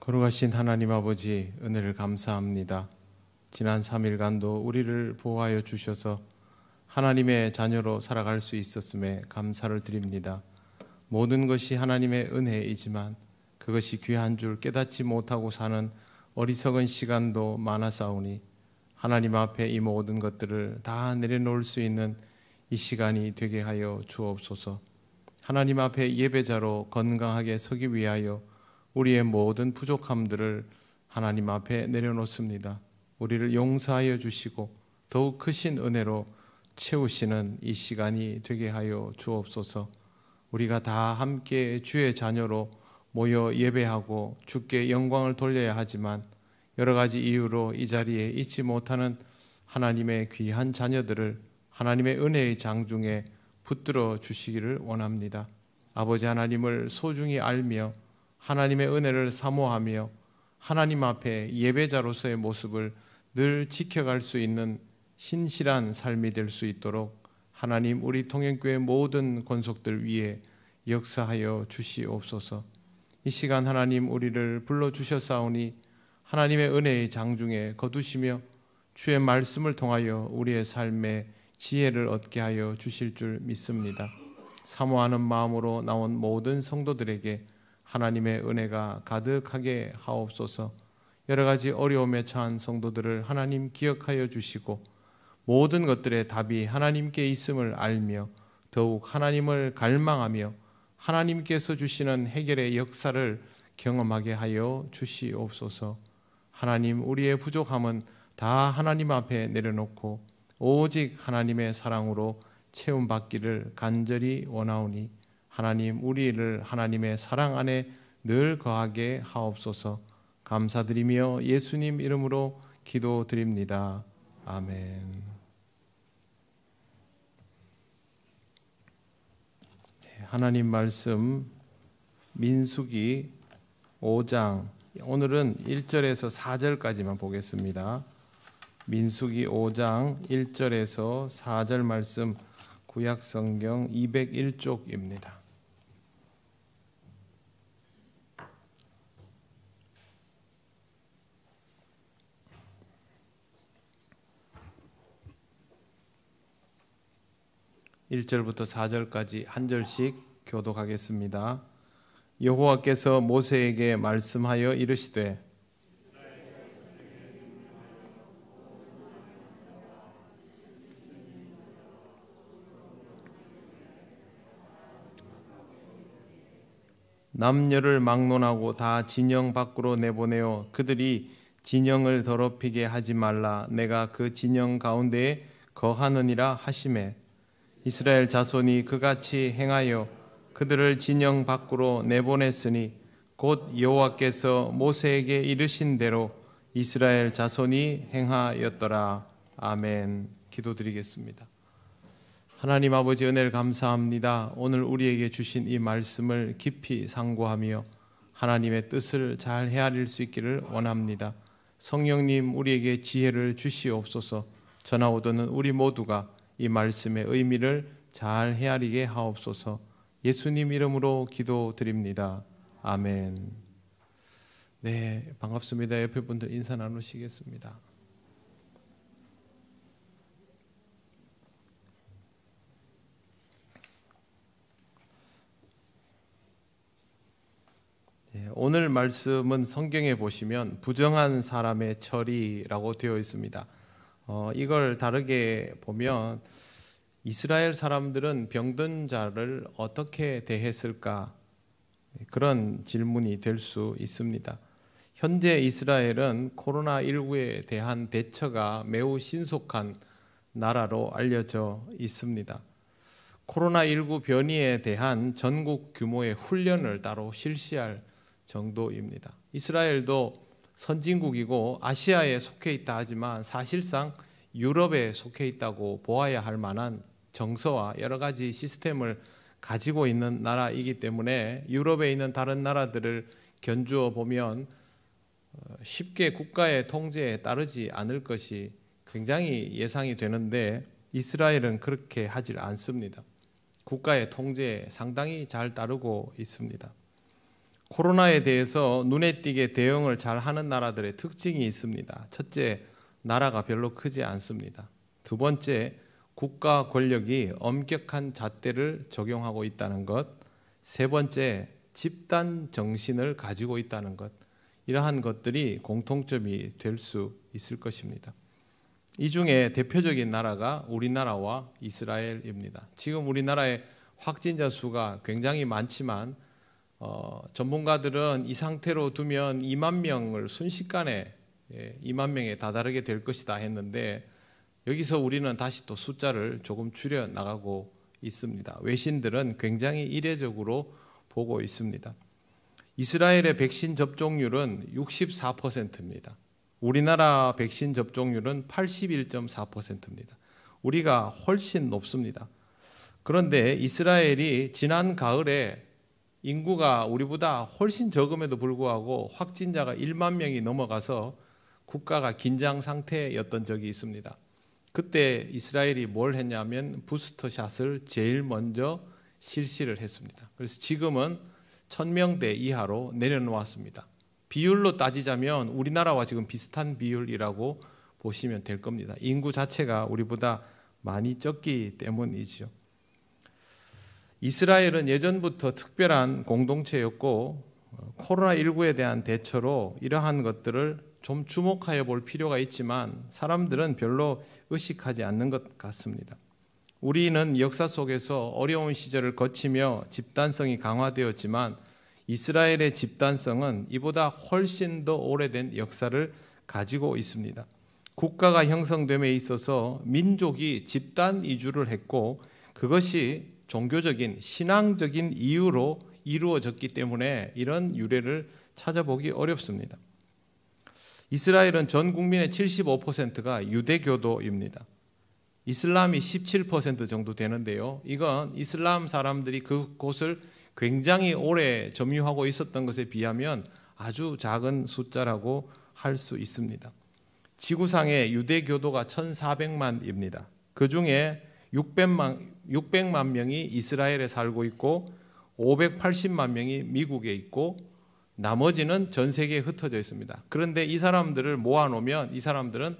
거룩하신 하나님 아버지, 은혜를 감사합니다. 지난 3일간도 우리를 보호하여 주셔서 하나님의 자녀로 살아갈 수 있었음에 감사를 드립니다. 모든 것이 하나님의 은혜이지만 그것이 귀한 줄 깨닫지 못하고 사는 어리석은 시간도 많았사오니 하나님 앞에 이 모든 것들을 다 내려놓을 수 있는 이 시간이 되게 하여 주옵소서. 하나님 앞에 예배자로 건강하게 서기 위하여 우리의 모든 부족함들을 하나님 앞에 내려놓습니다. 우리를 용서하여 주시고 더욱 크신 은혜로 채우시는 이 시간이 되게 하여 주옵소서. 우리가 다 함께 주의 자녀로 모여 예배하고 주께 영광을 돌려야 하지만 여러 가지 이유로 이 자리에 있지 못하는 하나님의 귀한 자녀들을 하나님의 은혜의 장중에 붙들어 주시기를 원합니다. 아버지 하나님을 소중히 알며 하나님의 은혜를 사모하며 하나님 앞에 예배자로서의 모습을 늘 지켜갈 수 있는 신실한 삶이 될 수 있도록 하나님 우리 통영교회 모든 권속들 위에 역사하여 주시옵소서. 이 시간 하나님 우리를 불러주셨사오니 하나님의 은혜의 장중에 거두시며 주의 말씀을 통하여 우리의 삶에 지혜를 얻게 하여 주실 줄 믿습니다. 사모하는 마음으로 나온 모든 성도들에게 하나님의 은혜가 가득하게 하옵소서. 여러 가지 어려움에 처한 성도들을 하나님 기억하여 주시고 모든 것들의 답이 하나님께 있음을 알며 더욱 하나님을 갈망하며 하나님께서 주시는 해결의 역사를 경험하게 하여 주시옵소서. 하나님 우리의 부족함은 다 하나님 앞에 내려놓고 오직 하나님의 사랑으로 채움받기를 간절히 원하오니 하나님 우리를 하나님의 사랑 안에 늘 거하게 하옵소서. 감사드리며 예수님 이름으로 기도드립니다. 아멘. 하나님 말씀 민수기 5장 오늘은 1절에서 4절까지만 보겠습니다. 민수기 5장 1절에서 4절 말씀 구약성경 201쪽입니다. (1절부터) (4절까지) 한 절씩 교독하겠습니다. 여호와께서 모세에게 말씀하여 이르시되 남녀를 막론하고 다 진영 밖으로 내보내어 그들이 진영을 더럽히게 하지 말라. 내가 그 진영 가운데에 거하느니라 하시매 이스라엘 자손이 그같이 행하여 그들을 진영 밖으로 내보냈으니 곧 여호와께서 모세에게 이르신 대로 이스라엘 자손이 행하였더라. 아멘. 기도드리겠습니다. 하나님 아버지 은혜를 감사합니다. 오늘 우리에게 주신 이 말씀을 깊이 상고하며 하나님의 뜻을 잘 헤아릴 수 있기를 원합니다. 성령님 우리에게 지혜를 주시옵소서. 전하오더는 우리 모두가 이 말씀의 의미를 잘 헤아리게 하옵소서. 예수님 이름으로 기도드립니다. 아멘. 네, 반갑습니다. 옆에 분들 인사 나누시겠습니다. 오늘 말씀은 성경에 보시면 부정한 사람의 처리라고 되어 있습니다. 이걸 다르게 보면 이스라엘 사람들은 병든 자를 어떻게 대했을까? 그런 질문이 될 수 있습니다. 현재 이스라엘은 코로나19에 대한 대처가 매우 신속한 나라로 알려져 있습니다. 코로나19 변이에 대한 전국 규모의 훈련을 따로 실시할 정도입니다. 이스라엘도 선진국이고 아시아에 속해 있다 하지만 사실상 유럽에 속해 있다고 보아야 할 만한 정서와 여러 가지 시스템을 가지고 있는 나라이기 때문에 유럽에 있는 다른 나라들을 견주어 보면 쉽게 국가의 통제에 따르지 않을 것이 굉장히 예상이 되는데 이스라엘은 그렇게 하질 않습니다. 국가의 통제에 상당히 잘 따르고 있습니다. 코로나에 대해서 눈에 띄게 대응을 잘 하는 나라들의 특징이 있습니다. 첫째, 나라가 별로 크지 않습니다. 두 번째, 국가 권력이 엄격한 잣대를 적용하고 있다는 것. 세 번째, 집단 정신을 가지고 있다는 것. 이러한 것들이 공통점이 될 수 있을 것입니다. 이 중에 대표적인 나라가 우리나라와 이스라엘입니다. 지금 우리나라의 확진자 수가 굉장히 많지만 전문가들은 이 상태로 두면 2만 명을 순식간에 2만 명에 다다르게 될 것이다 했는데, 여기서 우리는 다시 또 숫자를 조금 줄여 나가고 있습니다. 외신들은 굉장히 이례적으로 보고 있습니다. 이스라엘의 백신 접종률은 64%입니다. 우리나라 백신 접종률은 81.4%입니다. 우리가 훨씬 높습니다. 그런데 이스라엘이 지난 가을에 인구가 우리보다 훨씬 적음에도 불구하고 확진자가 1만 명이 넘어가서 국가가 긴장 상태였던 적이 있습니다. 그때 이스라엘이 뭘 했냐면 부스터샷을 제일 먼저 실시를 했습니다. 그래서 지금은 1000명대 이하로 내려놓았습니다. 비율로 따지자면 우리나라와 지금 비슷한 비율이라고 보시면 될 겁니다. 인구 자체가 우리보다 많이 적기 때문이죠. 이스라엘은 예전부터 특별한 공동체였고 코로나19에 대한 대처로 이러한 것들을 좀 주목하여 볼 필요가 있지만 사람들은 별로 의식하지 않는 것 같습니다. 우리는 역사 속에서 어려운 시절을 거치며 집단성이 강화되었지만 이스라엘의 집단성은 이보다 훨씬 더 오래된 역사를 가지고 있습니다. 국가가 형성됨에 있어서 민족이 집단 이주를 했고 그것이 종교적인 신앙적인 이유로 이루어졌기 때문에 이런 유래를 찾아보기 어렵습니다. 이스라엘은 전 국민의 75%가 유대교도입니다. 이슬람이 17% 정도 되는데요. 이건 이슬람 사람들이 그곳을 굉장히 오래 점유하고 있었던 것에 비하면 아주 작은 숫자라고 할 수 있습니다. 지구상의 유대교도가 1400만입니다. 그 중에 600만 명이 이스라엘에 살고 있고 580만 명이 미국에 있고 나머지는 전 세계에 흩어져 있습니다. 그런데 이 사람들을 모아놓으면 이 사람들은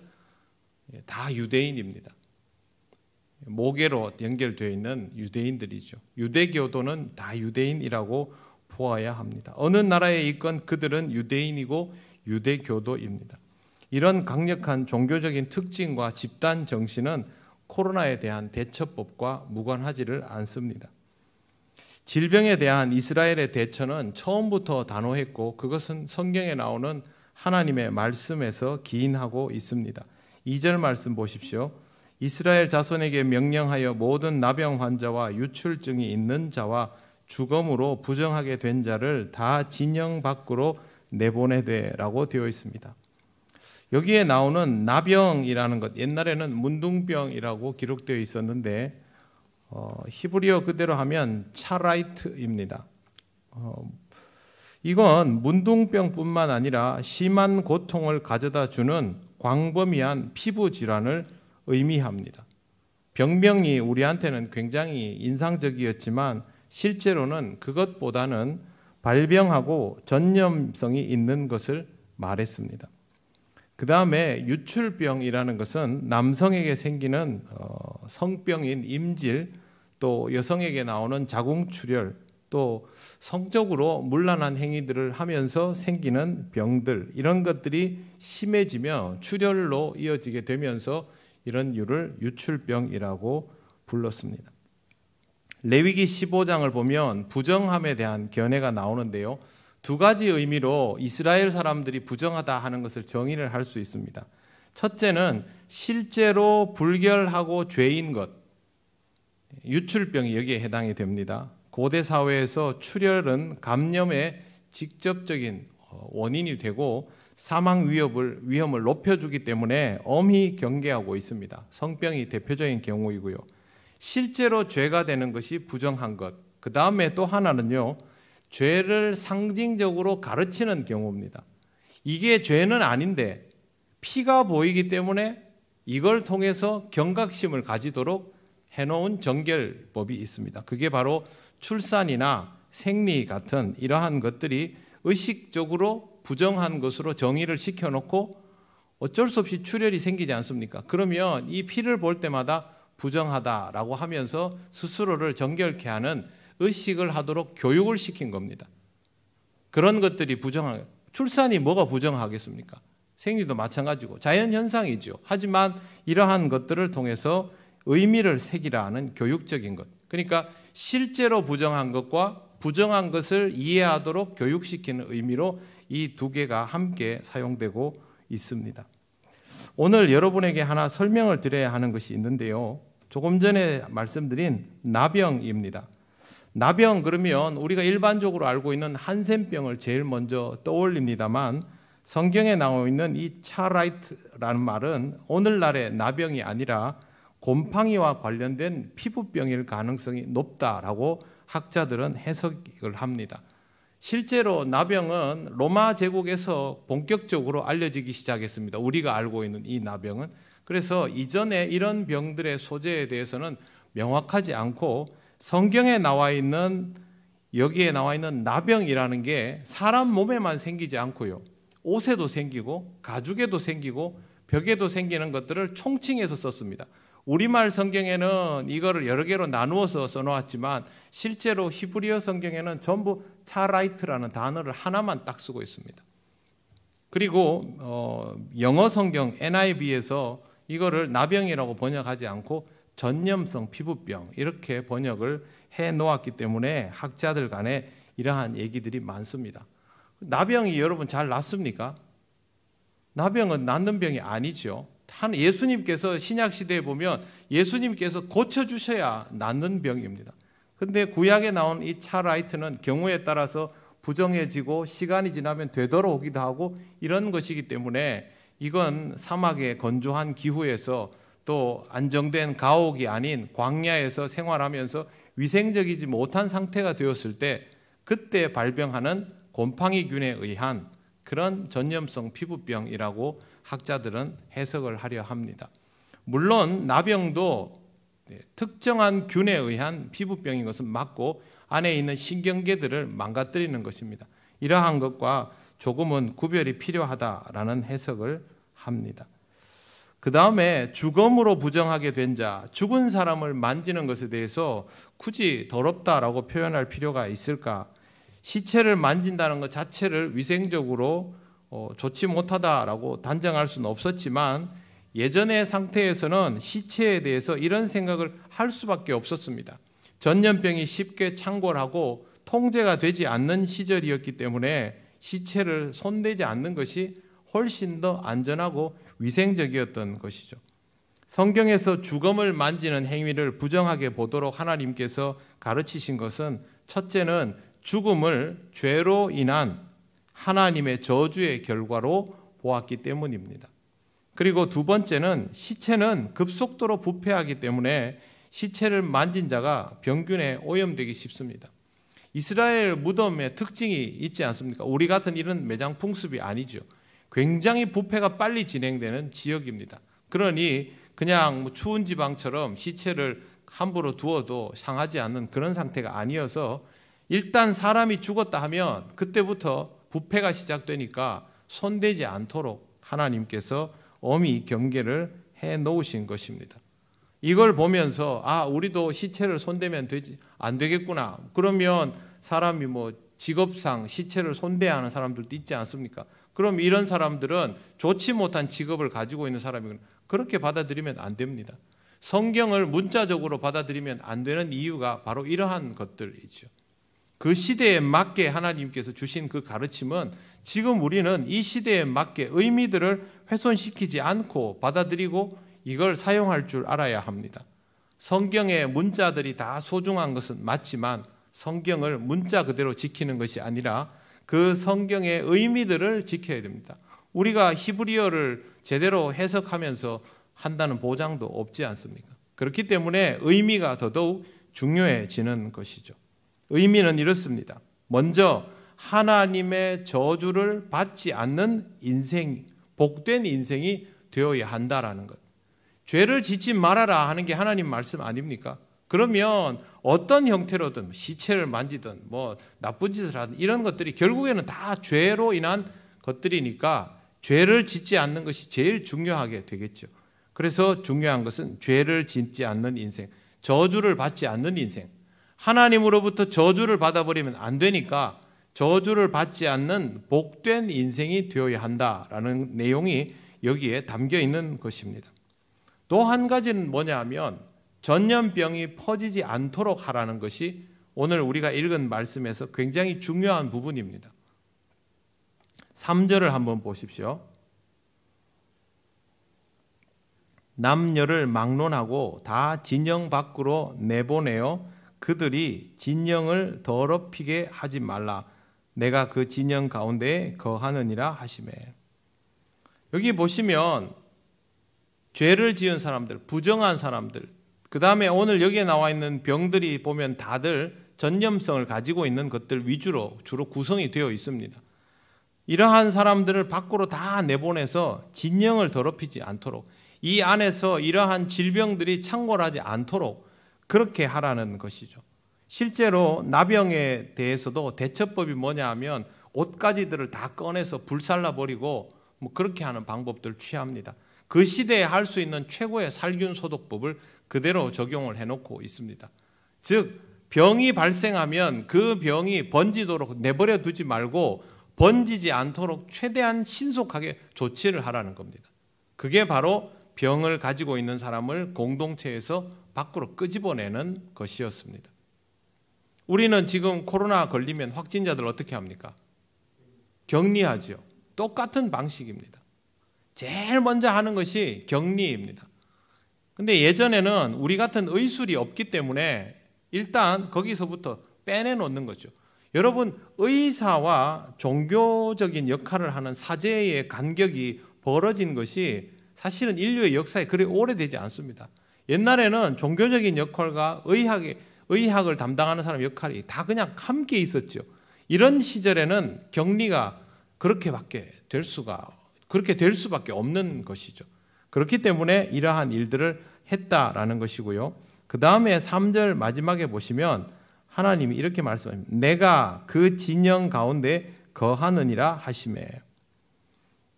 다 유대인입니다. 모계로 연결되어 있는 유대인들이죠. 유대교도는 다 유대인이라고 보아야 합니다. 어느 나라에 있건 그들은 유대인이고 유대교도입니다. 이런 강력한 종교적인 특징과 집단 정신은 코로나에 대한 대처법과 무관하지를 않습니다. 질병에 대한 이스라엘의 대처는 처음부터 단호했고 그것은 성경에 나오는 하나님의 말씀에서 기인하고 있습니다. 2절 말씀 보십시오. 이스라엘 자손에게 명령하여 모든 나병 환자와 유출증이 있는 자와 주검으로 부정하게 된 자를 다 진영 밖으로 내보내되라고 되어 있습니다. 여기에 나오는 나병이라는 것, 옛날에는 문둥병이라고 기록되어 있었는데 히브리어 그대로 하면 차라이트입니다. 이건 문둥병뿐만 아니라 심한 고통을 가져다 주는 광범위한 피부 질환을 의미합니다. 병명이 우리한테는 굉장히 인상적이었지만 실제로는 그것보다는 발병하고 전염성이 있는 것을 말했습니다. 그 다음에 유출병이라는 것은 남성에게 생기는 성병인 임질, 또 여성에게 나오는 자궁출혈, 또 성적으로 문란한 행위들을 하면서 생기는 병들, 이런 것들이 심해지며 출혈로 이어지게 되면서 이런 유를 유출병이라고 불렀습니다. 레위기 15장을 보면 부정함에 대한 견해가 나오는데요. 두 가지 의미로 이스라엘 사람들이 부정하다 하는 것을 정의를 할 수 있습니다. 첫째는 실제로 불결하고 죄인 것, 유출병이 여기에 해당이 됩니다. 고대 사회에서 출혈은 감염의 직접적인 원인이 되고 사망 위험을 높여주기 때문에 엄히 경계하고 있습니다. 성병이 대표적인 경우이고요. 실제로 죄가 되는 것이 부정한 것. 그 다음에 또 하나는요, 죄를 상징적으로 가르치는 경우입니다. 이게 죄는 아닌데 피가 보이기 때문에 이걸 통해서 경각심을 가지도록 해놓은 정결법이 있습니다. 그게 바로 출산이나 생리 같은 이러한 것들이 의식적으로 부정한 것으로 정의를 시켜놓고 어쩔 수 없이 출혈이 생기지 않습니까? 그러면 이 피를 볼 때마다 부정하다라고 하면서 스스로를 정결케 하는 의식을 하도록 교육을 시킨 겁니다. 그런 것들이 부정한, 출산이 뭐가 부정하겠습니까? 생리도 마찬가지고 자연현상이죠. 하지만 이러한 것들을 통해서 의미를 새기라 하는 교육적인 것. 그러니까 실제로 부정한 것과 부정한 것을 이해하도록 교육시키는 의미로 이 두 개가 함께 사용되고 있습니다. 오늘 여러분에게 하나 설명을 드려야 하는 것이 있는데요. 조금 전에 말씀드린 나병입니다. 나병 그러면 우리가 일반적으로 알고 있는 한센병을 제일 먼저 떠올립니다만 성경에 나와 있는 이 차라이트라는 말은 오늘날의 나병이 아니라 곰팡이와 관련된 피부병일 가능성이 높다라고 학자들은 해석을 합니다. 실제로 나병은 로마 제국에서 본격적으로 알려지기 시작했습니다. 우리가 알고 있는 이 나병은. 그래서 이전에 이런 병들의 소재에 대해서는 명확하지 않고 성경에 나와 있는 여기에 나와 있는 나병이라는 게 사람 몸에만 생기지 않고요. 옷에도 생기고 가죽에도 생기고 벽에도 생기는 것들을 총칭해서 썼습니다. 우리말 성경에는 이거를 여러 개로 나누어서 써놓았지만 실제로 히브리어 성경에는 전부 차라이트라는 단어를 하나만 딱 쓰고 있습니다. 그리고 영어 성경 NIV에서 이거를 나병이라고 번역하지 않고 전염성 피부병 이렇게 번역을 해놓았기 때문에 학자들 간에 이러한 얘기들이 많습니다. 나병이 여러분 잘 낫습니까? 나병은 낫는 병이 아니죠. 예수님께서 신약시대에 보면 예수님께서 고쳐주셔야 낫는 병입니다. 그런데 구약에 나온 이 차라이트는 경우에 따라서 부정해지고 시간이 지나면 되돌아오기도 하고 이런 것이기 때문에 이건 사막의 건조한 기후에서 또 안정된 가옥이 아닌 광야에서 생활하면서 위생적이지 못한 상태가 되었을 때 그때 발병하는 곰팡이균에 의한 그런 전염성 피부병이라고 학자들은 해석을 하려 합니다. 물론 나병도 특정한 균에 의한 피부병인 것은 맞고 안에 있는 신경계들을 망가뜨리는 것입니다. 이러한 것과 조금은 구별이 필요하다라는 해석을 합니다. 그 다음에 죽음으로 부정하게 된 자, 죽은 사람을 만지는 것에 대해서 굳이 더럽다라고 표현할 필요가 있을까? 시체를 만진다는 것 자체를 위생적으로 좋지 못하다라고 단정할 수는 없었지만 예전의 상태에서는 시체에 대해서 이런 생각을 할 수밖에 없었습니다. 전염병이 쉽게 창궐하고 통제가 되지 않는 시절이었기 때문에 시체를 손대지 않는 것이 훨씬 더 안전하고 위생적이었던 것이죠. 성경에서 죽음을 만지는 행위를 부정하게 보도록 하나님께서 가르치신 것은 첫째는 죽음을 죄로 인한 하나님의 저주의 결과로 보았기 때문입니다. 그리고 두 번째는 시체는 급속도로 부패하기 때문에 시체를 만진 자가 병균에 오염되기 쉽습니다. 이스라엘 무덤의 특징이 있지 않습니까? 우리 같은 이런 매장 풍습이 아니죠. 굉장히 부패가 빨리 진행되는 지역입니다. 그러니 그냥 추운 지방처럼 시체를 함부로 두어도 상하지 않는 그런 상태가 아니어서 일단 사람이 죽었다 하면 그때부터 부패가 시작되니까 손대지 않도록 하나님께서 엄히 경계를 해 놓으신 것입니다. 이걸 보면서 우리도 시체를 손대면 안 되겠구나. 그러면 사람이 직업상 시체를 손대야 하는 사람들도 있지 않습니까? 그럼 이런 사람들은 좋지 못한 직업을 가지고 있는 사람이거나 그렇게 받아들이면 안 됩니다. 성경을 문자적으로 받아들이면 안 되는 이유가 바로 이러한 것들이죠. 그 시대에 맞게 하나님께서 주신 그 가르침은 지금 우리는 이 시대에 맞게 의미들을 훼손시키지 않고 받아들이고 이걸 사용할 줄 알아야 합니다. 성경의 문자들이 다 소중한 것은 맞지만 성경을 문자 그대로 지키는 것이 아니라 그 성경의 의미들을 지켜야 됩니다. 우리가 히브리어를 제대로 해석하면서 한다는 보장도 없지 않습니까? 그렇기 때문에 의미가 더더욱 중요해지는 것이죠. 의미는 이렇습니다. 먼저 하나님의 저주를 받지 않는 인생, 복된 인생이 되어야 한다라는 것. 죄를 짓지 말아라 하는 게 하나님 말씀 아닙니까? 그러면 어떤 형태로든 시체를 만지든 뭐 나쁜 짓을 하든 이런 것들이 결국에는 다 죄로 인한 것들이니까 죄를 짓지 않는 것이 제일 중요하게 되겠죠. 그래서 중요한 것은 죄를 짓지 않는 인생, 저주를 받지 않는 인생. 하나님으로부터 저주를 받아버리면 안 되니까 저주를 받지 않는 복된 인생이 되어야 한다라는 내용이 여기에 담겨 있는 것입니다. 또 한 가지는 뭐냐 하면 전염병이 퍼지지 않도록 하라는 것이 오늘 우리가 읽은 말씀에서 굉장히 중요한 부분입니다. 3절을 한번 보십시오. 남녀를 막론하고 다 진영 밖으로 내보내어 그들이 진영을 더럽히게 하지 말라. 내가 그 진영 가운데에 거하느니라 하시매. 여기 보시면 죄를 지은 사람들, 부정한 사람들, 그 다음에 오늘 여기에 나와 있는 병들이 보면 다들 전염성을 가지고 있는 것들 위주로 주로 구성이 되어 있습니다. 이러한 사람들을 밖으로 다 내보내서 진영을 더럽히지 않도록, 이 안에서 이러한 질병들이 창궐하지 않도록 그렇게 하라는 것이죠. 실제로 나병에 대해서도 대처법이 뭐냐 하면 옷가지들을 다 꺼내서 불살라버리고 뭐 그렇게 하는 방법들을 취합니다. 그 시대에 할 수 있는 최고의 살균 소독법을 그대로 적용을 해놓고 있습니다. 즉 병이 발생하면 그 병이 번지도록 내버려 두지 말고 번지지 않도록 최대한 신속하게 조치를 하라는 겁니다. 그게 바로 병을 가지고 있는 사람을 공동체에서 밖으로 끄집어내는 것이었습니다. 우리는 지금 코로나 걸리면 확진자들 어떻게 합니까? 격리하죠. 똑같은 방식입니다. 제일 먼저 하는 것이 격리입니다. 근데 예전에는 우리 같은 의술이 없기 때문에 일단 거기서부터 빼내놓는 거죠. 여러분, 의사와 종교적인 역할을 하는 사제의 간격이 벌어진 것이 사실은 인류의 역사에 그리 오래되지 않습니다. 옛날에는 종교적인 역할과 의학을 담당하는 사람 역할이 다 그냥 함께 있었죠. 이런 시절에는 격리가 그렇게 될 수밖에 없는 것이죠. 그렇기 때문에 이러한 일들을 했다라는 것이고요. 그 다음에 3절 마지막에 보시면 하나님이 이렇게 말씀합니다. 내가 그 진영 가운데 거하느니라 하시매.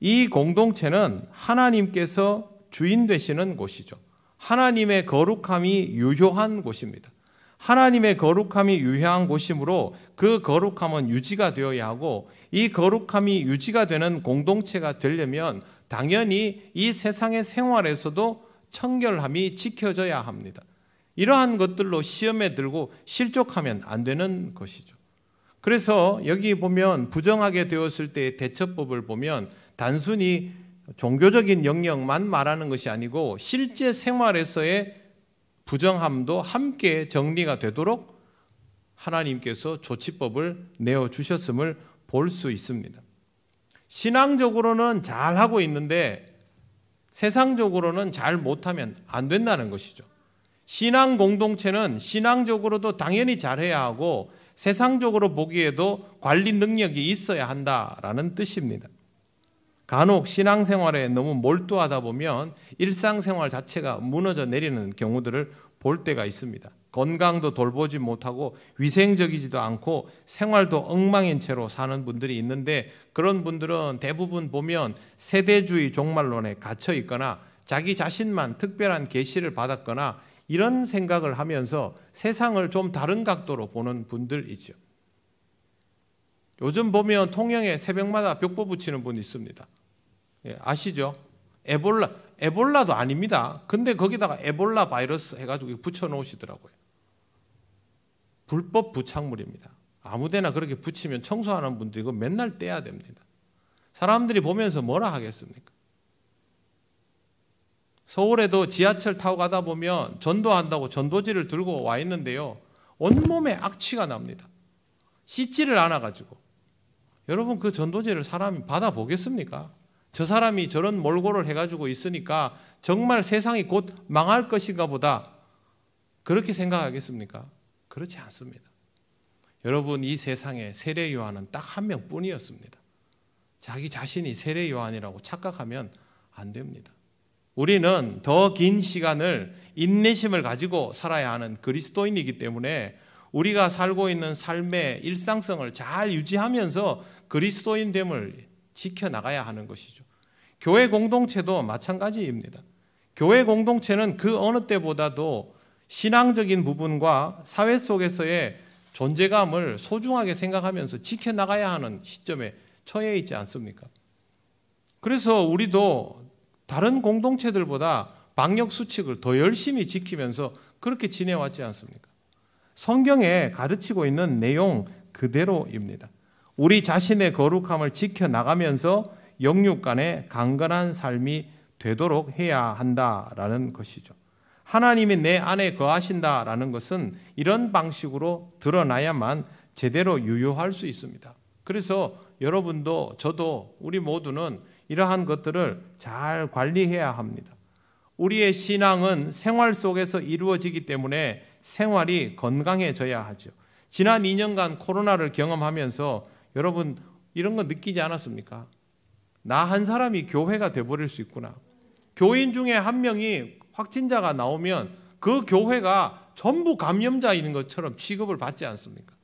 이 공동체는 하나님께서 주인 되시는 곳이죠. 하나님의 거룩함이 유효한 곳입니다. 하나님의 거룩함이 유효한 곳이므로 그 거룩함은 유지가 되어야 하고, 이 거룩함이 유지가 되는 공동체가 되려면 당연히 이 세상의 생활에서도 청결함이 지켜져야 합니다. 이러한 것들로 시험에 들고 실족하면 안 되는 것이죠. 그래서 여기 보면 부정하게 되었을 때의 대처법을 보면 단순히 종교적인 영역만 말하는 것이 아니고 실제 생활에서의 부정함도 함께 정리가 되도록 하나님께서 조치법을 내어주셨음을 볼 수 있습니다. 신앙적으로는 잘하고 있는데 세상적으로는 잘 못하면 안 된다는 것이죠. 신앙 공동체는 신앙적으로도 당연히 잘해야 하고 세상적으로 보기에도 관리 능력이 있어야 한다라는 뜻입니다. 간혹 신앙생활에 너무 몰두하다 보면 일상생활 자체가 무너져 내리는 경우들을 볼 때가 있습니다. 건강도 돌보지 못하고 위생적이지도 않고 생활도 엉망인 채로 사는 분들이 있는데, 그런 분들은 대부분 보면 세대주의 종말론에 갇혀 있거나 자기 자신만 특별한 계시를 받았거나 이런 생각을 하면서 세상을 좀 다른 각도로 보는 분들이죠. 요즘 보면 통영에 새벽마다 벽보 붙이는 분이 있습니다. 아시죠? 에볼라도 아닙니다. 근데 거기다가 에볼라 바이러스 해가지고 붙여 놓으시더라고요. 불법 부착물입니다. 아무데나 그렇게 붙이면 청소하는 분들 이거 맨날 떼야 됩니다. 사람들이 보면서 뭐라 하겠습니까? 서울에도 지하철 타고 가다 보면 전도한다고 전도지를 들고 와 있는데요, 온몸에 악취가 납니다. 씻지를 않아가지고. 여러분, 그 전도지를 사람이 받아보겠습니까? 저 사람이 저런 몰골을 해가지고 있으니까 정말 세상이 곧 망할 것인가 보다, 그렇게 생각하겠습니까? 그렇지 않습니다. 여러분, 이 세상에 세례 요한은 딱 한 명뿐이었습니다. 자기 자신이 세례 요한이라고 착각하면 안 됩니다. 우리는 더 긴 시간을 인내심을 가지고 살아야 하는 그리스도인이기 때문에 우리가 살고 있는 삶의 일상성을 잘 유지하면서 그리스도인됨을 지켜나가야 하는 것이죠. 교회 공동체도 마찬가지입니다. 교회 공동체는 그 어느 때보다도 신앙적인 부분과 사회 속에서의 존재감을 소중하게 생각하면서 지켜나가야 하는 시점에 처해 있지 않습니까? 그래서 우리도 다른 공동체들보다 방역 수칙을 더 열심히 지키면서 그렇게 지내왔지 않습니까? 성경에 가르치고 있는 내용 그대로입니다. 우리 자신의 거룩함을 지켜나가면서 영육 간의 강건한 삶이 되도록 해야 한다라는 것이죠. 하나님이 내 안에 거하신다라는 것은 이런 방식으로 드러나야만 제대로 유효할 수 있습니다. 그래서 여러분도 저도 우리 모두는 이러한 것들을 잘 관리해야 합니다. 우리의 신앙은 생활 속에서 이루어지기 때문에 생활이 건강해져야 하죠. 지난 2년간 코로나를 경험하면서 여러분 이런 거 느끼지 않았습니까? 나 한 사람이 교회가 돼버릴 수 있구나. 교인 중에 한 명이 확진자가 나오면 그 교회가 전부 감염자인 것처럼 취급을 받지 않습니까?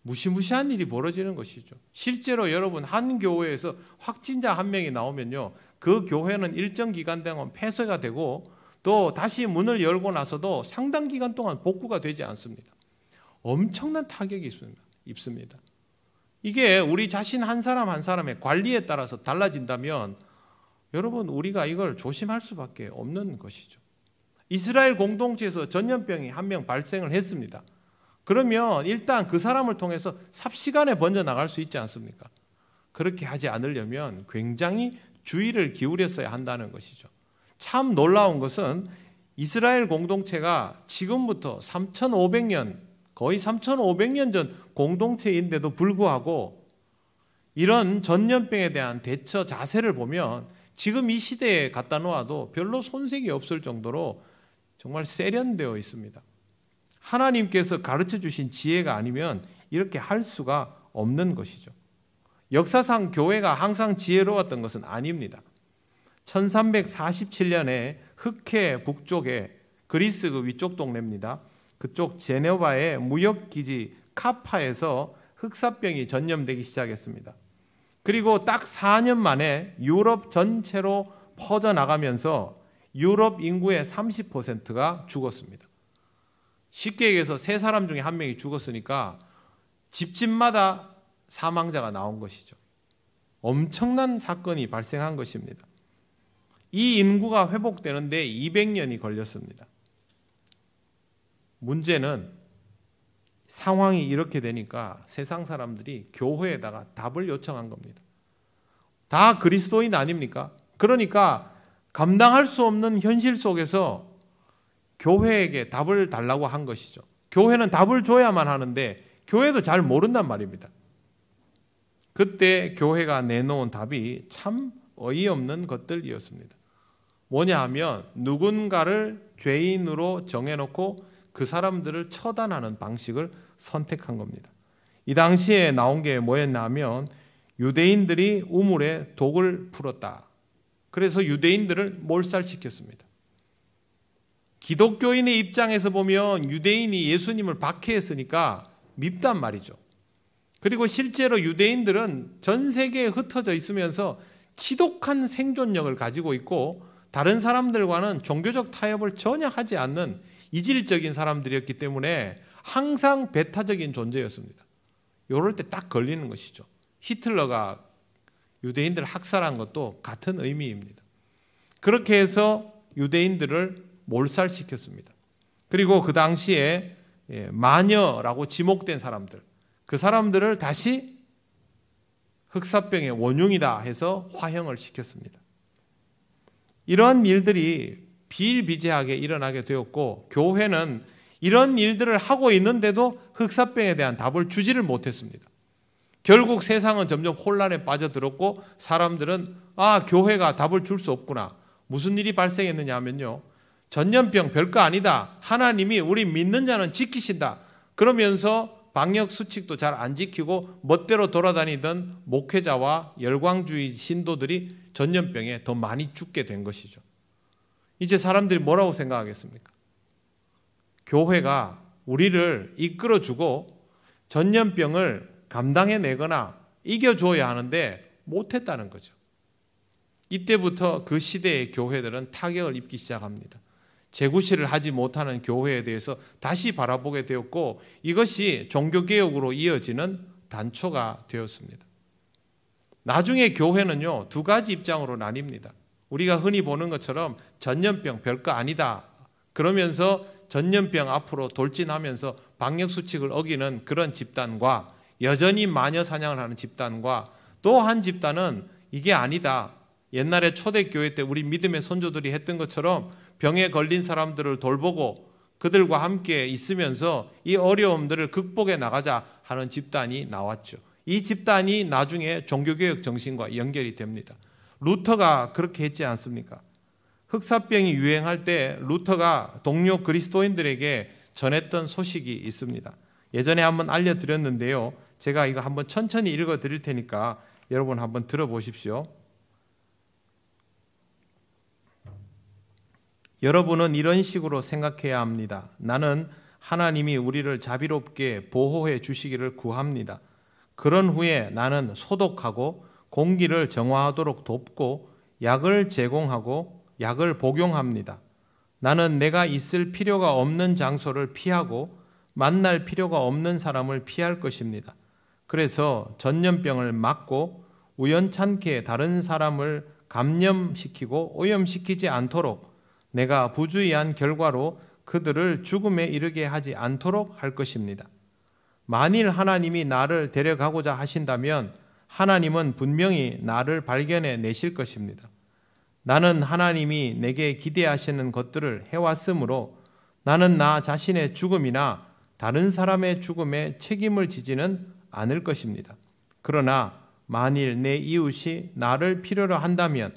무시무시한 일이 벌어지는 것이죠. 실제로 여러분 한 교회에서 확진자 한 명이 나오면요, 그 교회는 일정 기간 동안 폐쇄가 되고 또 다시 문을 열고 나서도 상당 기간 동안 복구가 되지 않습니다. 엄청난 타격이 입습니다. 이게 우리 자신 한 사람 한 사람의 관리에 따라서 달라진다면 여러분 우리가 이걸 조심할 수밖에 없는 것이죠. 이스라엘 공동체에서 전염병이 한 명 발생을 했습니다. 그러면 일단 그 사람을 통해서 삽시간에 번져나갈 수 있지 않습니까? 그렇게 하지 않으려면 굉장히 주의를 기울였어야 한다는 것이죠. 참 놀라운 것은 이스라엘 공동체가 지금부터 3,500년, 거의 3,500년 전 공동체인데도 불구하고 이런 전염병에 대한 대처 자세를 보면 지금 이 시대에 갖다 놓아도 별로 손색이 없을 정도로 정말 세련되어 있습니다. 하나님께서 가르쳐 주신 지혜가 아니면 이렇게 할 수가 없는 것이죠. 역사상 교회가 항상 지혜로웠던 것은 아닙니다. 1347년에 흑해 북쪽에 그리스 그 위쪽 동네입니다. 그쪽 제네바의 무역기지 카파에서 흑사병이 전염되기 시작했습니다. 그리고 딱 4년 만에 유럽 전체로 퍼져나가면서 유럽 인구의 30%가 죽었습니다. 쉽게 얘기해서 3사람 중에 1명이 죽었으니까 집집마다 사망자가 나온 것이죠. 엄청난 사건이 발생한 것입니다. 이 인구가 회복되는데 200년이 걸렸습니다. 문제는 상황이 이렇게 되니까 세상 사람들이 교회에다가 답을 요청한 겁니다. 다 그리스도인 아닙니까? 그러니까 감당할 수 없는 현실 속에서 교회에게 답을 달라고 한 것이죠. 교회는 답을 줘야만 하는데 교회도 잘 모른단 말입니다. 그때 교회가 내놓은 답이 참 어이없는 것들이었습니다. 뭐냐 하면 누군가를 죄인으로 정해놓고 그 사람들을 처단하는 방식을 선택한 겁니다. 이 당시에 나온 게 뭐였냐 하면 유대인들이 우물에 독을 풀었다. 그래서 유대인들을 몰살시켰습니다. 기독교인의 입장에서 보면 유대인이 예수님을 박해했으니까 밉단 말이죠. 그리고 실제로 유대인들은 전 세계에 흩어져 있으면서 지독한 생존력을 가지고 있고 다른 사람들과는 종교적 타협을 전혀 하지 않는 이질적인 사람들이었기 때문에 항상 배타적인 존재였습니다. 이럴 때 딱 걸리는 것이죠. 히틀러가 유대인들을 학살한 것도 같은 의미입니다. 그렇게 해서 유대인들을 몰살시켰습니다. 그리고 그 당시에 마녀라고 지목된 사람들, 그 사람들을 다시 흑사병의 원흉이다 해서 화형을 시켰습니다. 이런 일들이 비일비재하게 일어나게 되었고 교회는 이런 일들을 하고 있는데도 흑사병에 대한 답을 주지를 못했습니다. 결국 세상은 점점 혼란에 빠져들었고 사람들은 교회가 답을 줄 수 없구나. 무슨 일이 발생했느냐 하면요, 전염병 별거 아니다. 하나님이 우리 믿는 자는 지키신다. 그러면서 방역 수칙도 잘 안 지키고 멋대로 돌아다니던 목회자와 열광주의 신도들이 전염병에 더 많이 죽게 된 것이죠. 이제 사람들이 뭐라고 생각하겠습니까? 교회가 우리를 이끌어주고 전염병을 감당해내거나 이겨줘야 하는데 못했다는 거죠. 이때부터 그 시대의 교회들은 타격을 입기 시작합니다. 재구실을 하지 못하는 교회에 대해서 다시 바라보게 되었고, 이것이 종교개혁으로 이어지는 단초가 되었습니다. 나중에 교회는요, 두 가지 입장으로 나뉩니다. 우리가 흔히 보는 것처럼 전염병 별거 아니다 그러면서 전염병 앞으로 돌진하면서 방역수칙을 어기는 그런 집단과, 여전히 마녀 사냥을 하는 집단과, 또 한 집단은 이게 아니다, 옛날에 초대교회 때 우리 믿음의 선조들이 했던 것처럼 병에 걸린 사람들을 돌보고 그들과 함께 있으면서 이 어려움들을 극복해 나가자 하는 집단이 나왔죠. 이 집단이 나중에 종교개혁 정신과 연결이 됩니다. 루터가 그렇게 했지 않습니까? 흑사병이 유행할 때 루터가 동료 그리스도인들에게 전했던 소식이 있습니다. 예전에 한번 알려드렸는데요. 제가 이거 한번 천천히 읽어드릴 테니까 여러분 한번 들어보십시오. 여러분은 이런 식으로 생각해야 합니다. 나는 하나님이 우리를 자비롭게 보호해 주시기를 구합니다. 그런 후에 나는 소독하고 공기를 정화하도록 돕고 약을 제공하고 약을 복용합니다. 나는 내가 있을 필요가 없는 장소를 피하고 만날 필요가 없는 사람을 피할 것입니다. 그래서 전염병을 막고 우연찮게 다른 사람을 감염시키고 오염시키지 않도록 내가 부주의한 결과로 그들을 죽음에 이르게 하지 않도록 할 것입니다. 만일 하나님이 나를 데려가고자 하신다면 하나님은 분명히 나를 발견해 내실 것입니다. 나는 하나님이 내게 기대하시는 것들을 해왔으므로 나는 나 자신의 죽음이나 다른 사람의 죽음에 책임을 지지는 않을 것입니다. 그러나 만일 내 이웃이 나를 필요로 한다면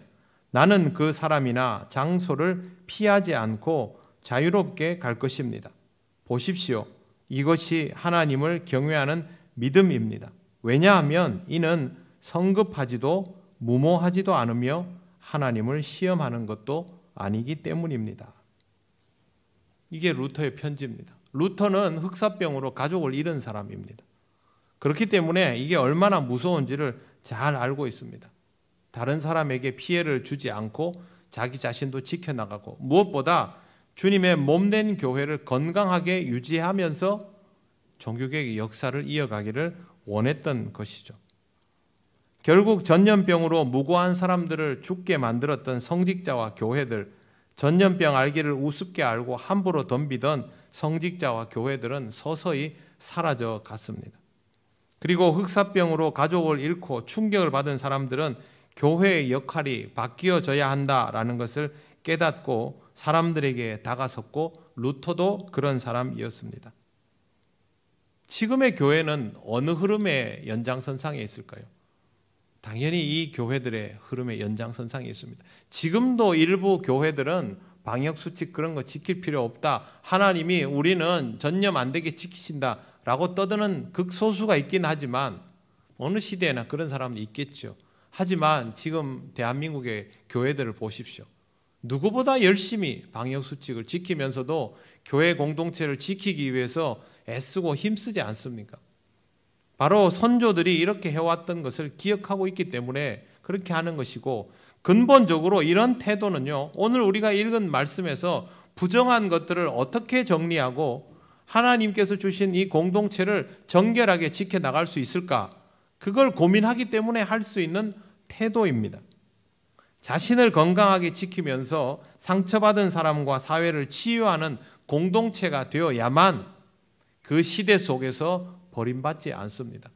나는 그 사람이나 장소를 피하지 않고 자유롭게 갈 것입니다. 보십시오. 이것이 하나님을 경외하는 믿음입니다. 왜냐하면 이는 성급하지도 무모하지도 않으며 하나님을 시험하는 것도 아니기 때문입니다. 이게 루터의 편지입니다. 루터는 흑사병으로 가족을 잃은 사람입니다. 그렇기 때문에 이게 얼마나 무서운지를 잘 알고 있습니다. 다른 사람에게 피해를 주지 않고 자기 자신도 지켜나가고, 무엇보다 주님의 몸된 교회를 건강하게 유지하면서 종교개혁의 역사를 이어가기를 원했던 것이죠. 결국 전염병으로 무고한 사람들을 죽게 만들었던 성직자와 교회들, 전염병 알기를 우습게 알고 함부로 덤비던 성직자와 교회들은 서서히 사라져 갔습니다. 그리고 흑사병으로 가족을 잃고 충격을 받은 사람들은 교회의 역할이 바뀌어져야 한다라는 것을 깨닫고 사람들에게 다가섰고, 루터도 그런 사람이었습니다. 지금의 교회는 어느 흐름의 연장선상에 있을까요? 당연히 이 교회들의 흐름의 연장선상에 있습니다. 지금도 일부 교회들은 방역수칙 그런 거 지킬 필요 없다, 하나님이 우리는 전염 안 되게 지키신다 라고 떠드는 극소수가 있긴 하지만, 어느 시대에나 그런 사람도 있겠죠. 하지만 지금 대한민국의 교회들을 보십시오. 누구보다 열심히 방역수칙을 지키면서도 교회 공동체를 지키기 위해서 애쓰고 힘쓰지 않습니까? 바로 선조들이 이렇게 해왔던 것을 기억하고 있기 때문에 그렇게 하는 것이고, 근본적으로 이런 태도는요, 오늘 우리가 읽은 말씀에서 부정한 것들을 어떻게 정리하고 하나님께서 주신 이 공동체를 정결하게 지켜나갈 수 있을까, 그걸 고민하기 때문에 할 수 있는 태도입니다. 자신을 건강하게 지키면서 상처받은 사람과 사회를 치유하는 공동체가 되어야만 그 시대 속에서 버림받지 않습니다.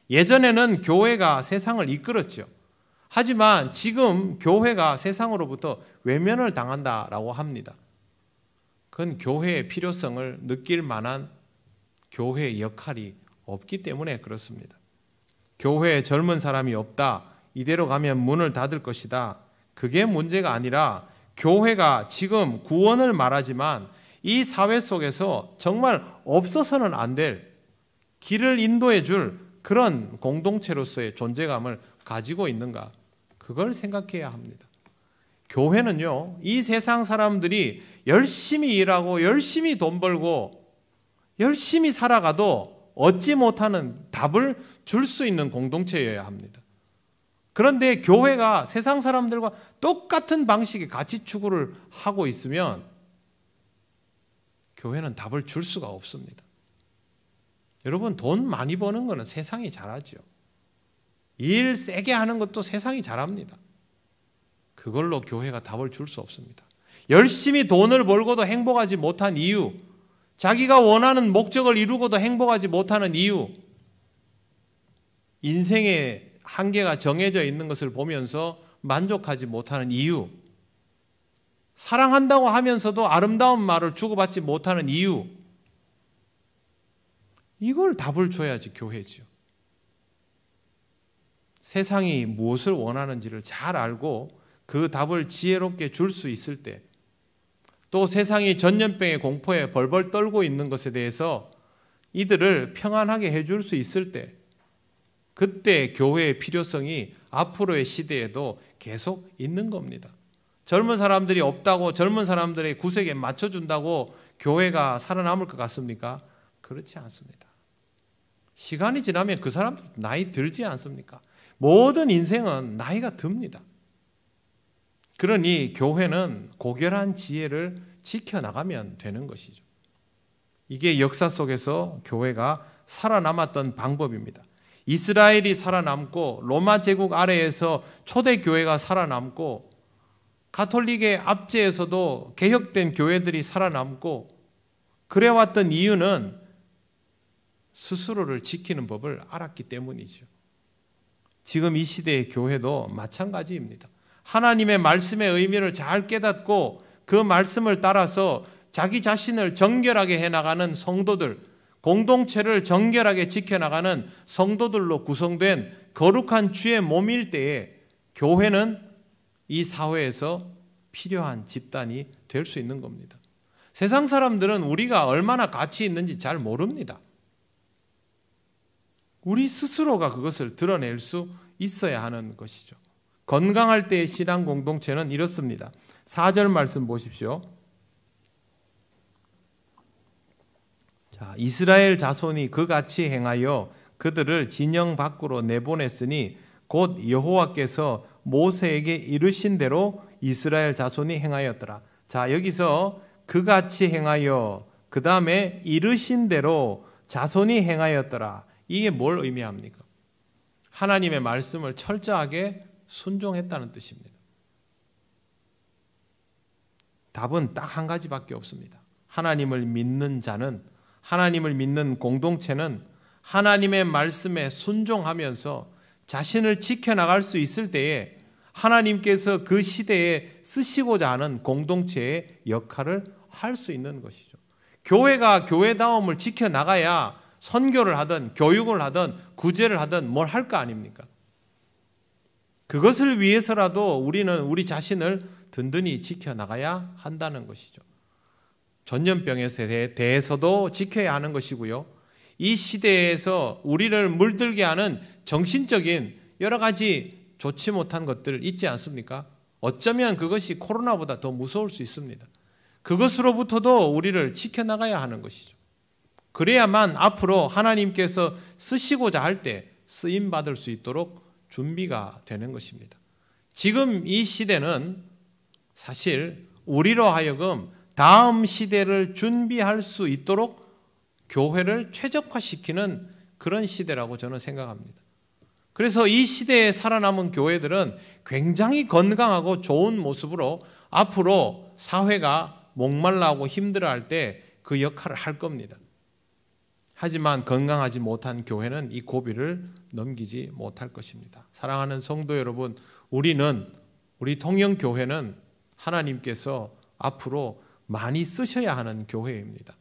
예전에는 교회가 세상을 이끌었죠. 하지만 지금 교회가 세상으로부터 외면을 당한다라고 합니다. 그건 교회의 필요성을 느낄 만한 교회의 역할이 없기 때문에 그렇습니다. 교회에 젊은 사람이 없다, 이대로 가면 문을 닫을 것이다, 그게 문제가 아니라 교회가 지금 구원을 말하지만 이 사회 속에서 정말 없어서는 안 될 길을 인도해 줄 그런 공동체로서의 존재감을 가지고 있는가, 그걸 생각해야 합니다. 교회는요, 이 세상 사람들이 열심히 일하고 열심히 돈 벌고 열심히 살아가도 얻지 못하는 답을 줄 수 있는 공동체여야 합니다. 그런데 교회가 세상 사람들과 똑같은 방식의 가치 추구를 하고 있으면 교회는 답을 줄 수가 없습니다. 여러분, 돈 많이 버는 거는 세상이 잘하죠. 일 세게 하는 것도 세상이 잘합니다. 그걸로 교회가 답을 줄 수 없습니다. 열심히 돈을 벌고도 행복하지 못한 이유, 자기가 원하는 목적을 이루고도 행복하지 못하는 이유, 인생의 한계가 정해져 있는 것을 보면서 만족하지 못하는 이유, 사랑한다고 하면서도 아름다운 말을 주고받지 못하는 이유, 이걸 답을 줘야지 교회죠. 세상이 무엇을 원하는지를 잘 알고 그 답을 지혜롭게 줄 수 있을 때, 또 세상이 전염병의 공포에 벌벌 떨고 있는 것에 대해서 이들을 평안하게 해줄 수 있을 때, 그때 교회의 필요성이 앞으로의 시대에도 계속 있는 겁니다. 젊은 사람들이 없다고 젊은 사람들의 구색에 맞춰준다고 교회가 살아남을 것 같습니까? 그렇지 않습니다. 시간이 지나면 그 사람들 나이 들지 않습니까? 모든 인생은 나이가 듭니다. 그러니 교회는 고결한 지혜를 지켜나가면 되는 것이죠. 이게 역사 속에서 교회가 살아남았던 방법입니다. 이스라엘이 살아남고 로마 제국 아래에서 초대교회가 살아남고 가톨릭의 압제에서도 개혁된 교회들이 살아남고 그래왔던 이유는 스스로를 지키는 법을 알았기 때문이죠. 지금 이 시대의 교회도 마찬가지입니다. 하나님의 말씀의 의미를 잘 깨닫고 그 말씀을 따라서 자기 자신을 정결하게 해나가는 성도들, 공동체를 정결하게 지켜나가는 성도들로 구성된 거룩한 주의 몸일 때에 교회는 이 사회에서 필요한 집단이 될 수 있는 겁니다. 세상 사람들은 우리가 얼마나 가치 있는지 잘 모릅니다. 우리 스스로가 그것을 드러낼 수 있어야 하는 것이죠. 건강할 때의 신앙 공동체는 이렇습니다. 4절 말씀 보십시오. 자, 이스라엘 자손이 그같이 행하여 그들을 진영 밖으로 내보냈으니 곧 여호와께서 모세에게 이르신 대로 이스라엘 자손이 행하였더라. 자, 여기서 그같이 행하여 그 다음에 이르신 대로 자손이 행하였더라. 이게 뭘 의미합니까? 하나님의 말씀을 철저하게 순종했다는 뜻입니다. 답은 딱 한 가지밖에 없습니다. 하나님을 믿는 자는, 하나님을 믿는 공동체는 하나님의 말씀에 순종하면서 자신을 지켜나갈 수 있을 때에 하나님께서 그 시대에 쓰시고자 하는 공동체의 역할을 할 수 있는 것이죠. 교회가 교회다움을 지켜나가야 선교를 하든 교육을 하든 구제를 하든 뭘 할 거 아닙니까? 그것을 위해서라도 우리는 우리 자신을 든든히 지켜나가야 한다는 것이죠. 전염병에 대해서도 지켜야 하는 것이고요. 이 시대에서 우리를 물들게 하는 정신적인 여러 가지 좋지 못한 것들 있지 않습니까? 어쩌면 그것이 코로나보다 더 무서울 수 있습니다. 그것으로부터도 우리를 지켜나가야 하는 것이죠. 그래야만 앞으로 하나님께서 쓰시고자 할 때 쓰임받을 수 있도록 준비가 되는 것입니다. 지금 이 시대는 사실 우리로 하여금 다음 시대를 준비할 수 있도록 교회를 최적화시키는 그런 시대라고 저는 생각합니다. 그래서 이 시대에 살아남은 교회들은 굉장히 건강하고 좋은 모습으로 앞으로 사회가 목말라하고 힘들어할 때 그 역할을 할 겁니다. 하지만 건강하지 못한 교회는 이 고비를 넘기지 못할 것입니다. 사랑하는 성도 여러분, 우리 통영교회는 하나님께서 앞으로 많이 쓰셔야 하는 교회입니다.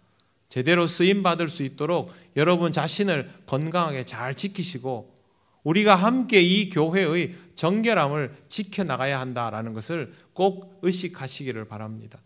제대로 쓰임받을 수 있도록 여러분 자신을 건강하게 잘 지키시고 우리가 함께 이 교회의 정결함을 지켜나가야 한다라는 것을 꼭 의식하시기를 바랍니다.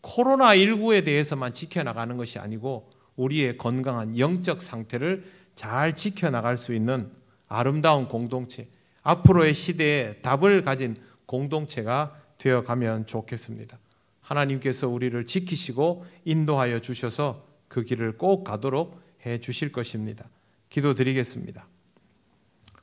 코로나19에 대해서만 지켜나가는 것이 아니고 우리의 건강한 영적 상태를 잘 지켜나갈 수 있는 아름다운 공동체, 앞으로의 시대에 답을 가진 공동체가 되어가면 좋겠습니다. 하나님께서 우리를 지키시고 인도하여 주셔서 그 길을 꼭 가도록 해 주실 것입니다. 기도드리겠습니다.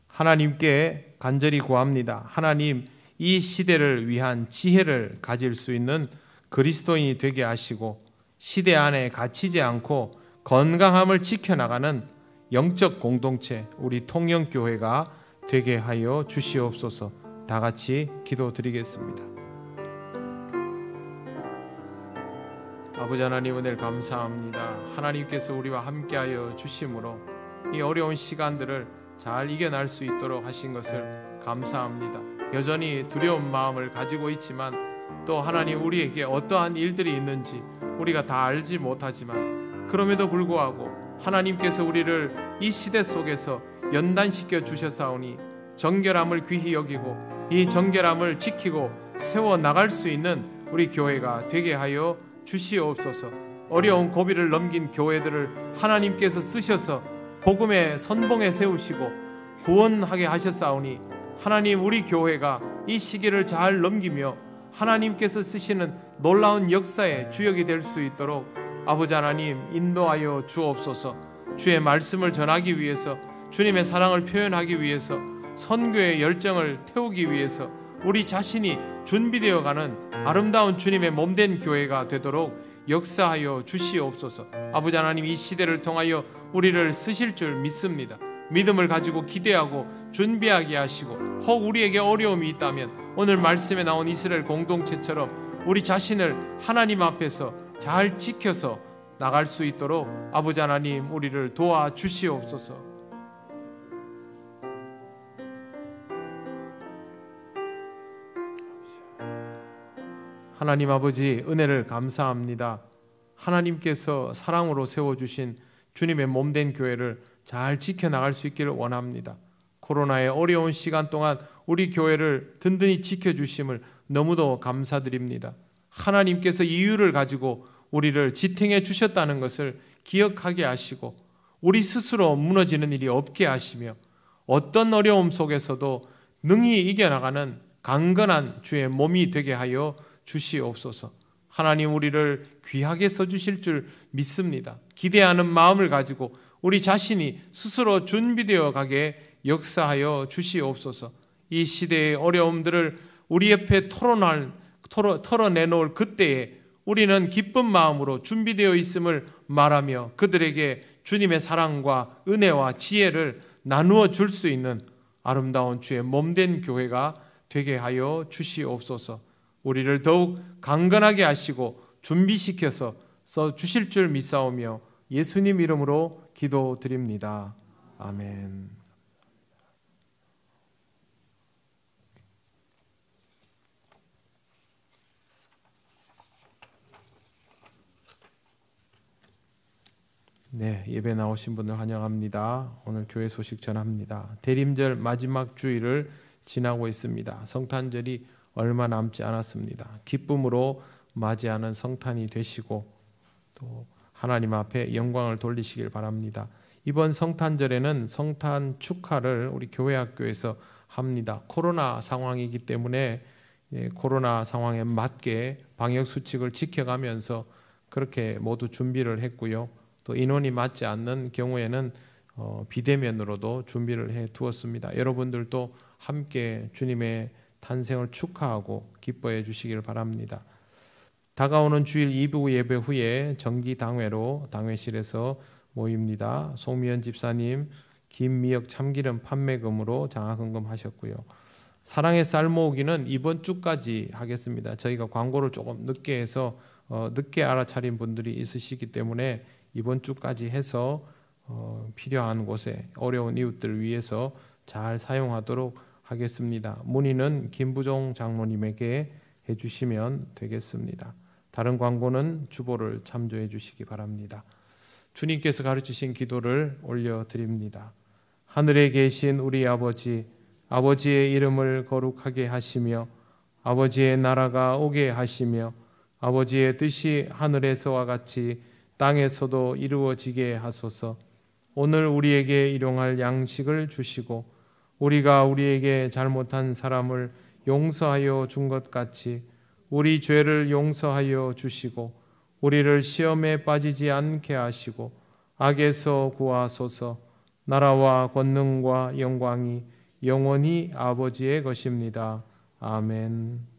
하나님께 간절히 구합니다. 하나님, 이 시대를 위한 지혜를 가질 수 있는 그리스도인이 되게 하시고 시대 안에 갇히지 않고 건강함을 지켜나가는 영적 공동체, 우리 통영교회가 되게 하여 주시옵소서. 다 같이 기도드리겠습니다. 아버지 하나님, 은혜를 감사합니다. 하나님께서 우리와 함께하여 주심으로 이 어려운 시간들을 잘 이겨낼 수 있도록 하신 것을 감사합니다. 여전히 두려운 마음을 가지고 있지만 또 하나님, 우리에게 어떠한 일들이 있는지 우리가 다 알지 못하지만 그럼에도 불구하고 하나님께서 우리를 이 시대 속에서 연단시켜 주셨사오니 정결함을 귀히 여기고 이 정결함을 지키고 세워나갈 수 있는 우리 교회가 되게 하여 주시옵소서. 어려운 고비를 넘긴 교회들을 하나님께서 쓰셔서 복음의 선봉에 세우시고 구원하게 하셨사오니 하나님, 우리 교회가 이 시기를 잘 넘기며 하나님께서 쓰시는 놀라운 역사의 주역이 될 수 있도록 아버지 하나님 인도하여 주옵소서. 주의 말씀을 전하기 위해서, 주님의 사랑을 표현하기 위해서, 선교의 열정을 태우기 위해서 우리 자신이 준비되어가는 아름다운 주님의 몸된 교회가 되도록 역사하여 주시옵소서. 아버지 하나님, 이 시대를 통하여 우리를 쓰실 줄 믿습니다. 믿음을 가지고 기대하고 준비하게 하시고, 혹 우리에게 어려움이 있다면 오늘 말씀에 나온 이스라엘 공동체처럼 우리 자신을 하나님 앞에서 잘 지켜서 나갈 수 있도록 아버지 하나님 우리를 도와주시옵소서. 하나님 아버지, 은혜를 감사합니다. 하나님께서 사랑으로 세워주신 주님의 몸된 교회를 잘 지켜나갈 수 있기를 원합니다. 코로나의 어려운 시간 동안 우리 교회를 든든히 지켜주심을 너무도 감사드립니다. 하나님께서 이유를 가지고 우리를 지탱해 주셨다는 것을 기억하게 하시고 우리 스스로 무너지는 일이 없게 하시며 어떤 어려움 속에서도 능히 이겨나가는 강건한 주의 몸이 되게 하여 주시옵소서. 하나님, 우리를 귀하게 써주실 줄 믿습니다. 기대하는 마음을 가지고 우리 자신이 스스로 준비되어 가게 역사하여 주시옵소서. 이 시대의 어려움들을 우리 옆에 털어내놓을 그때에 우리는 기쁜 마음으로 준비되어 있음을 말하며 그들에게 주님의 사랑과 은혜와 지혜를 나누어 줄 수 있는 아름다운 주의 몸된 교회가 되게 하여 주시옵소서. 우리를 더욱 강건하게 하시고 준비시켜서 써주실 줄 믿사오며 예수님 이름으로 기도드립니다. 아멘. 네, 예배 나오신 분들 환영합니다. 오늘 교회 소식 전합니다. 대림절 마지막 주일을 지나고 있습니다. 성탄절이 얼마 남지 않았습니다. 기쁨으로 맞이하는 성탄이 되시고 또 하나님 앞에 영광을 돌리시길 바랍니다. 이번 성탄절에는 성탄 축하를 우리 교회 학교에서 합니다. 코로나 상황이기 때문에 코로나 상황에 맞게 방역 수칙을 지켜가면서 그렇게 모두 준비를 했고요. 또 인원이 맞지 않는 경우에는 비대면으로도 준비를 해 두었습니다. 여러분들도 함께 주님의 탄생을 축하하고 기뻐해 주시길 바랍니다. 다가오는 주일 2부 예배 후에 정기당회로 당회실에서 모입니다. 송미연 집사님 김미역 참기름 판매금으로 장학헌금 하셨고요. 사랑의 쌀 모으기는 이번 주까지 하겠습니다. 저희가 광고를 조금 늦게 해서 늦게 알아차린 분들이 있으시기 때문에 이번 주까지 해서 필요한 곳에 어려운 이웃들을 위해서 잘 사용하도록 하겠습니다. 문의는 김부종 장로님에게 해주시면 되겠습니다. 다른 광고는 주보를 참조해 주시기 바랍니다. 주님께서 가르치신 기도를 올려드립니다. 하늘에 계신 우리 아버지, 아버지의 이름을 거룩하게 하시며 아버지의 나라가 오게 하시며 아버지의 뜻이 하늘에서와 같이 땅에서도 이루어지게 하소서. 오늘 우리에게 일용할 양식을 주시고 우리가 우리에게 잘못한 사람을 용서하여 준 것 같이 우리 죄를 용서하여 주시고 우리를 시험에 빠지지 않게 하시고 악에서 구하소서. 나라와 권능과 영광이 영원히 아버지의 것입니다. 아멘.